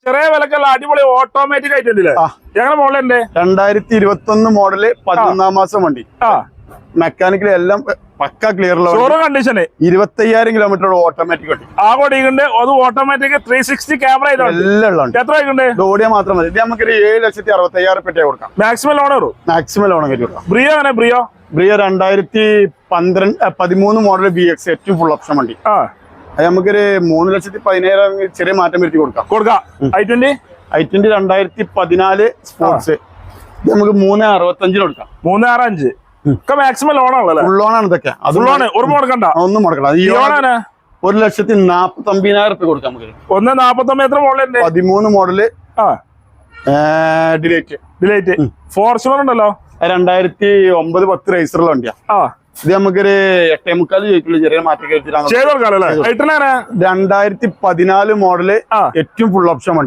ചെറിയ വിലക്കുള്ള അടിപൊളി ഓട്ടോമാറ്റിക് ആയിട്ടില്ലേ? ഞങ്ങളുടെ മോഡലുണ്ട് 2021 മോഡല് 11ാം മാസം വണ്ടി. മെക്കാനിക്കലി എല്ലാം പക്ക ക്ലിയർ കണ്ടീഷന് 25,000 കിലോമീറ്റർ ഓട്ടോമാറ്റിക് വണ്ടി. ആ കൊടിയുണ്ട്. അത് ഓട്ടോമാറ്റിക് 360 ക്യാമറ എല്ലാം എത്ര ആയിട്ടുണ്ട്? ഓടിയാൽ മാത്രം മതി. ഇത് നമുക്ക് 7,65,000 കൊടുക്കാം. മാക്സിമം ലോൺ വരും. മാക്സിമം ലോൺ കയറ്റി കൊടുക്കാം. ബ്രിയോ ആണ് ബ്രിയോ 2013 മോഡൽ BX ഏറ്റവും ഫുൾ ഓപ്ഷൻ വണ്ടി. അത് നമുക്കൊരു 3,17,000 ചെറിയ മാറ്റം വരുത്തി കൊടുക്കാം. i20 2014 സ്പോർട്സ് ഇത് നമുക്ക് 3,65 കൊടുക്കാം. 365 മാക്സിമം ലോൺ ആണല്ലോ. ഫുൾ ലോൺ ആണ് ഇതൊക്കെ. ഒന്നും മുടക്കണ്ട. 1,49,000 കൊടുക്കാം. നമുക്ക് 1,49 എത്ര മോഡലുണ്ട്? 13 മോഡല് ഡിലൈറ്റ് ഫോർച്യൂണർ ഉണ്ടല്ലോ. 2009-10 റേസറുള്ള വണ്ടിയാ. ഇത് നമുക്കൊരു 8.25 ചോദിക്കുള്ളൂ. ചെറിയ മാറ്റം 2014 മോഡല് ഏറ്റവും ഫുൾ ഓപ്ഷൻ വണ്ടി.